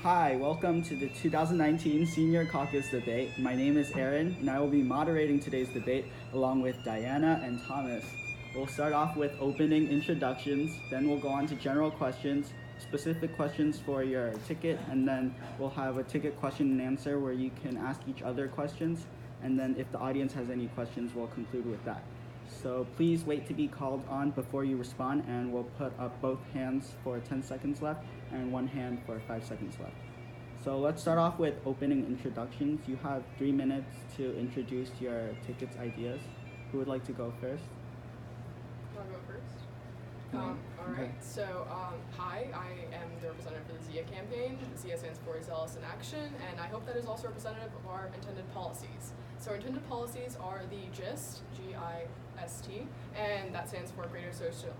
Hi, welcome to the 2019 Senior Caucus debate. My name is Aaron, and I will be moderating today's debate along with Diana and Thomas. We'll start off with opening introductions, then we'll go on to general questions, specific questions for your ticket, and then we'll have a ticket question and answer where you can ask each other questions, and then if the audience has any questions, we'll conclude with that. So please wait to be called on before you respond, and we'll put up both hands for 10 seconds left and one hand for 5 seconds left. So let's start off with opening introductions. You have 3 minutes to introduce your tickets ideas. Who would like to go first? Want to go first? Okay. Alright, so hi, I am the representative for the ZIA campaign. ZIA stands for Zealous in Action, and I hope that is also representative of our intended policies. So our intended policies are the GIST, G-I-S-T, and that stands for Greater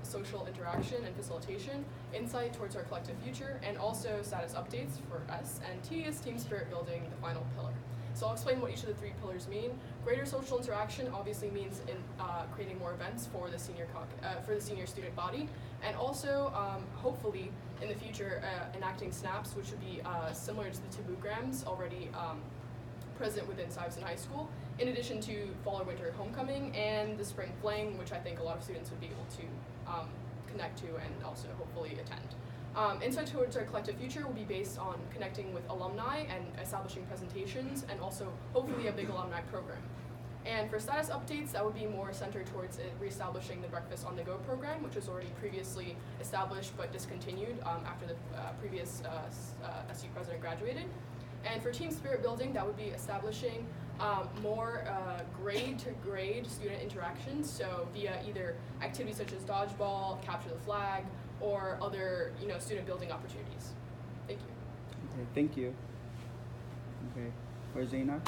Social Interaction and Facilitation, Insight Towards Our Collective Future, and also Status Updates for S, and T is Team Spirit Building, the final pillar. So I'll explain what each of the 3 pillars mean. Greater social interaction obviously means creating more events for the senior student body, and also hopefully in the future enacting SNAPs, which would be similar to the taboograms already present within Stuyvesant High School, in addition to fall or winter homecoming and the spring fling, which I think a lot of students would be able to connect to and also hopefully attend. Insight Towards Our Collective Future will be based on connecting with alumni and establishing presentations, and also hopefully a big alumni program. And for status updates, that would be more centered towards reestablishing the Breakfast on the Go program, which was already previously established but discontinued after the previous SU president graduated. And for team spirit building, that would be establishing more grade-to-grade student interactions, so via either activities such as dodgeball, capture the flag, or other student building opportunities. Thank you. Okay, thank you. Okay, for Zeynep?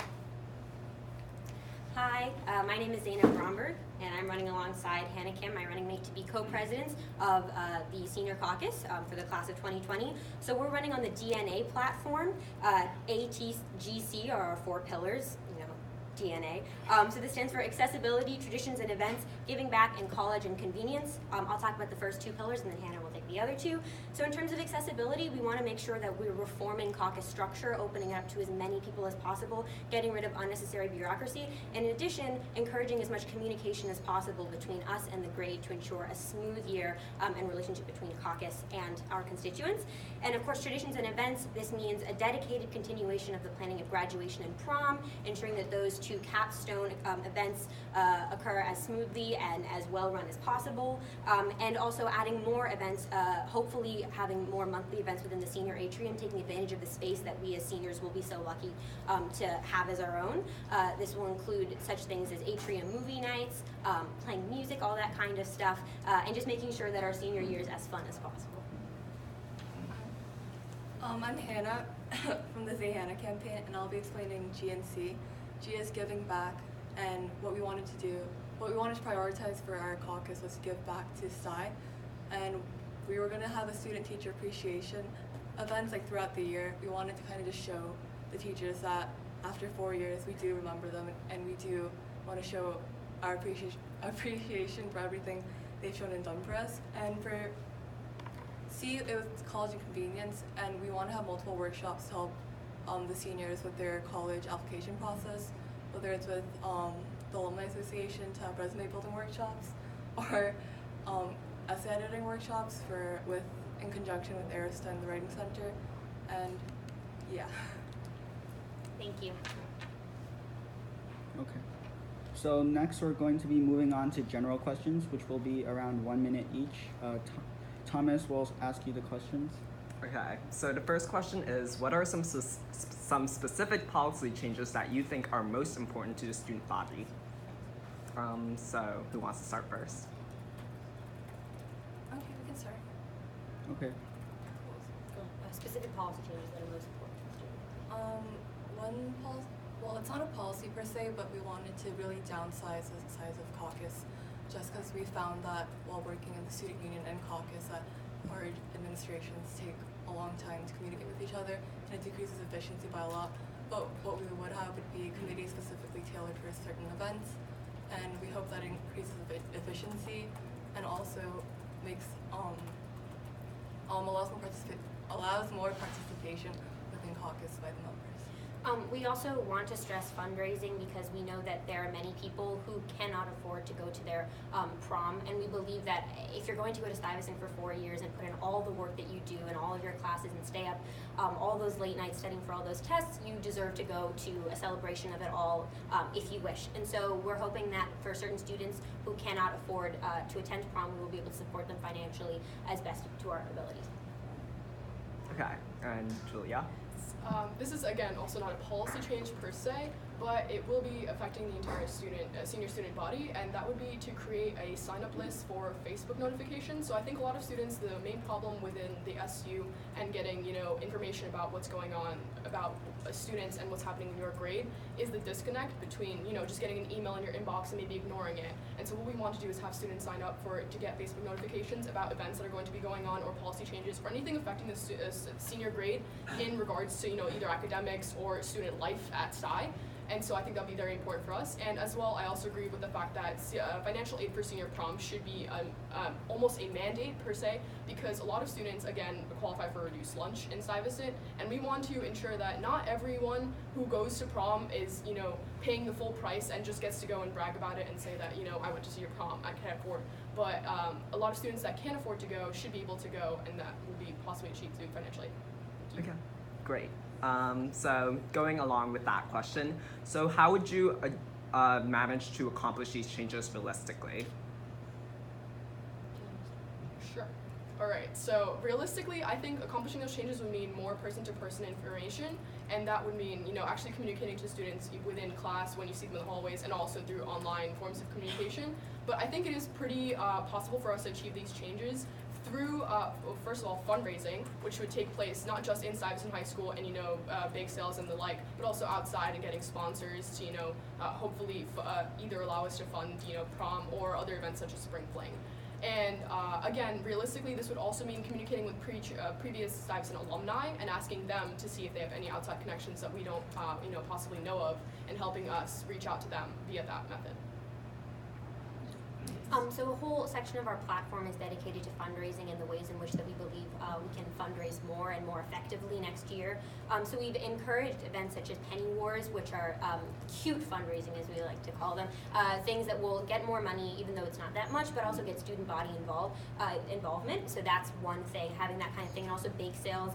Hi, my name is Zeynep Bromberg, and I'm running alongside Hana, my running mate, to be co-presidents of the Senior Caucus for the class of 2020. So we're running on the DNA platform. ATGC are our 4 pillars, DNA. So this stands for accessibility, traditions and events, giving back in college and convenience. I'll talk about the first 2 pillars, and then Hannah will take the other 2. So in terms of accessibility, we want to make sure that we're reforming caucus structure, opening it up to as many people as possible, getting rid of unnecessary bureaucracy, and in addition, encouraging as much communication as possible between us and the grade to ensure a smooth year and relationship between caucus and our constituents. And of course, traditions and events, this means a dedicated continuation of the planning of graduation and prom, ensuring that those 2 capstone events occur as smoothly and as well run as possible, and also adding more events, hopefully having more monthly events within the senior atrium, taking advantage of the space that we as seniors will be so lucky to have as our own. This will include such things as atrium movie nights, playing music, all that kind of stuff, and just making sure that our senior year is as fun as possible. I'm Hannah from the Hana campaign, and I'll be explaining GNC. G is giving back, and what we wanted to prioritize for our caucus was to give back to Sty, and we were going to have a student-teacher appreciation events throughout the year. We wanted to kind of just show the teachers that after 4 years we do remember them, and we do want to show our appreciation for everything they've shown and done for us. And for C, it was college and convenience, and we want to have multiple workshops to help the seniors with their college application process, whether it's with the Alumni Association to have resume building workshops, or essay editing workshops in conjunction with Irshad and the Writing Center, and yeah. Thank you. Okay. So next we're going to be moving on to general questions, which will be around 1 minute each. Thomas will ask you the questions. Okay, so the first question is, what are some specific policy changes that you think are most important to the student body? So who wants to start first? Okay, we can start. Okay. Specific policy changes that are most important to students. Well, it's not a policy per se, but we wanted to really downsize the size of caucus, just because we found that while working in the student union and caucus that our administrations take a long time to communicate with each other, and it decreases efficiency by a lot. But what we would have would be committees specifically tailored for certain events, and we hope that increases efficiency and also makes allows more participation caucus by the members. We also want to stress fundraising because we know that there are many people who cannot afford to go to their prom, and we believe that if you're going to go to Stuyvesant for 4 years and put in all the work that you do and all of your classes and stay up all those late nights studying for all those tests, you deserve to go to a celebration of it all if you wish. And so we're hoping that for certain students who cannot afford to attend prom, we will be able to support them financially as best to our abilities. Okay, and Julia? This is, again, also not a policy change per se, but it will be affecting the entire senior student body, and that would be to create a sign-up list for Facebook notifications. So I think a lot of students, the main problem within the SU and getting, information about what's going on about students and what's happening in your grade is the disconnect between, just getting an email in your inbox and maybe ignoring it. And so what we want to do is have students sign up to get Facebook notifications about events that are going to be going on or policy changes or anything affecting the senior grade in regards to, either academics or student life at Sty. And so I think that'll be very important for us. And as well, I also agree with the fact that financial aid for senior prom should be almost a mandate per se, because a lot of students, again, qualify for reduced lunch in Stuyvesant, and we want to ensure that not everyone who goes to prom is, paying the full price and just gets to go and brag about it and say that, I went to senior prom, I can't afford. But a lot of students that can't afford to go should be able to go, and that will be possibly achieved through financial aid. Okay, great. So going along with that question, so how would you manage to accomplish these changes realistically? Sure. All right, so realistically, I think accomplishing those changes would mean more person-to-person information, and that would mean, actually communicating to students within class when you see them in the hallways and also through online forms of communication. But I think it is pretty possible for us to achieve these changes through, first of all, fundraising, which would take place not just in Stuyvesant High School and, bake sales and the like, but also outside and getting sponsors to, hopefully either allow us to fund, prom or other events such as Spring Fling. And again, realistically, this would also mean communicating with previous Stuyvesant alumni and asking them to see if they have any outside connections that we don't, possibly know of, and helping us reach out to them via that method. So a whole section of our platform is dedicated to fundraising and the ways in which that we believe we can fundraise more and more effectively next year. So we've encouraged events such as Penny Wars, which are cute fundraising, as we like to call them, things that will get more money, even though it's not that much, but also get student body involvement. So that's one thing, having that kind of thing, and also bake sales,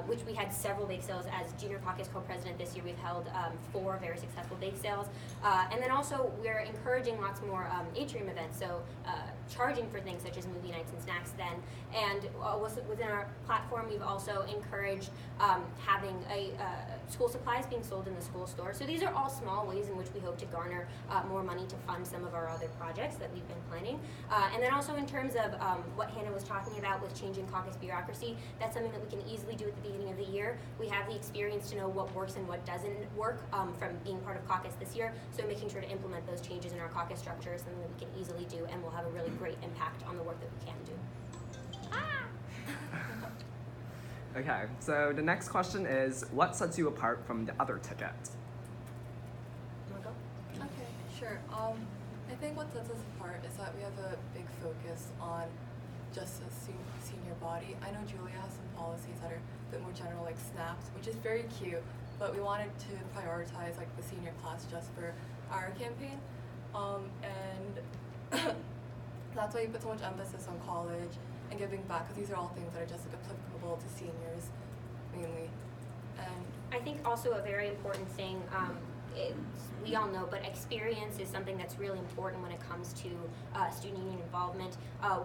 which we had several bake sales as Junior Caucus co-president this year. We've held 4 very successful bake sales, and then also we're encouraging lots more atrium events, so charging for things such as movie nights and snacks then. And within our platform, we've also encouraged having school supplies being sold in the school store. So these are all small ways in which we hope to garner more money to fund some of our other projects that we've been planning. And then also in terms of what Hannah was talking about with changing caucus bureaucracy, that's something that we can easily do at the beginning of the year. We have the experience to know what works and what doesn't work from being part of caucus this year, so making sure to implement those changes in our caucus structure is something that we can easily do and will have a really great impact on the work that we can do. Okay, so the next question is, what sets you apart from the other ticket? You wanna go? Okay, sure. I think what sets us apart is that we have a big focus on just a senior body. I know Julia has some policies that are a bit more general, like snaps, which is very cute, but we wanted to prioritize like the senior class just for our campaign. And that's why we put so much emphasis on college and giving back, because these are all things that are just like applicable to seniors mainly. And I think also a very important thing, we all know, but experience is something that's really important when it comes to student union involvement.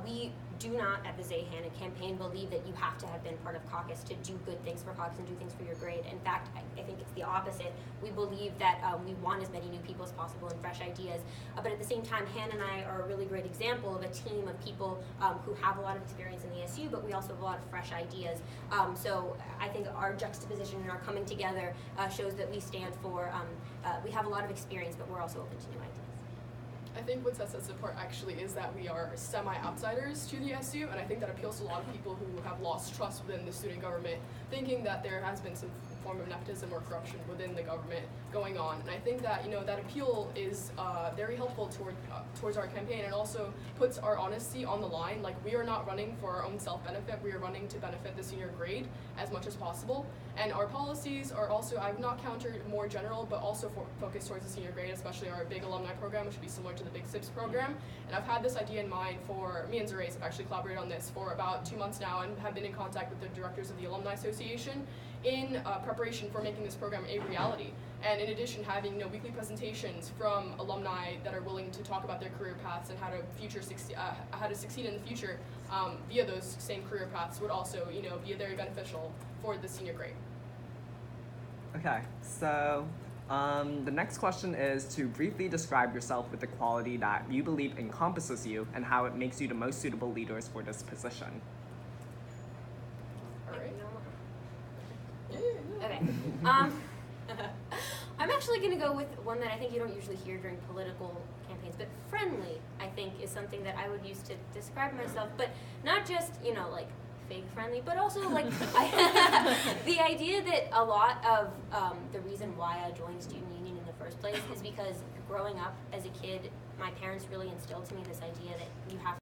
We do not, at the Hana campaign, believe that you have to have been part of caucus to do good things for caucus and do things for your grade. In fact, I think it's the opposite. We believe that we want as many new people as possible and fresh ideas. But at the same time, Hannah and I are a really great example of a team of people who have a lot of experience in the SU, but we also have a lot of fresh ideas. So I think our juxtaposition and our coming together shows that we stand for, we have a lot of experience, but we're also open to new ideas. I think what sets us apart actually is that we are semi-outsiders to the SU, and I think that appeals to a lot of people who have lost trust within the student government, thinking that there has been some form of nepotism or corruption within the government going on. And I think that, that appeal is very helpful towards our campaign, and also puts our honesty on the line. Like, we are not running for our own self-benefit, we are running to benefit the senior grade as much as possible. And our policies are also, I've not countered more general, but also focused towards the senior grade, especially our big alumni program, which would be similar to the big SIPS program. And I've had this idea in mind for, me and Zoraiz have actually collaborated on this for about 2 months now, and have been in contact with the directors of the Alumni Association in preparation for making this program a reality. And in addition, having weekly presentations from alumni that are willing to talk about their career paths and how to succeed in the future via those same career paths would also be very beneficial for the senior grade. Okay, so the next question is to briefly describe yourself with the quality that you believe encompasses you and how it makes you the most suitable leaders for this position. All right. Okay. I'm actually going to go with one that I think you don't usually hear during political campaigns, but friendly, I think, is something that I would use to describe myself, but not just, like, fake friendly, but also, like, the idea that a lot of the reason why I joined student union in the first place is because growing up as a kid, my parents really instilled to me this idea that you have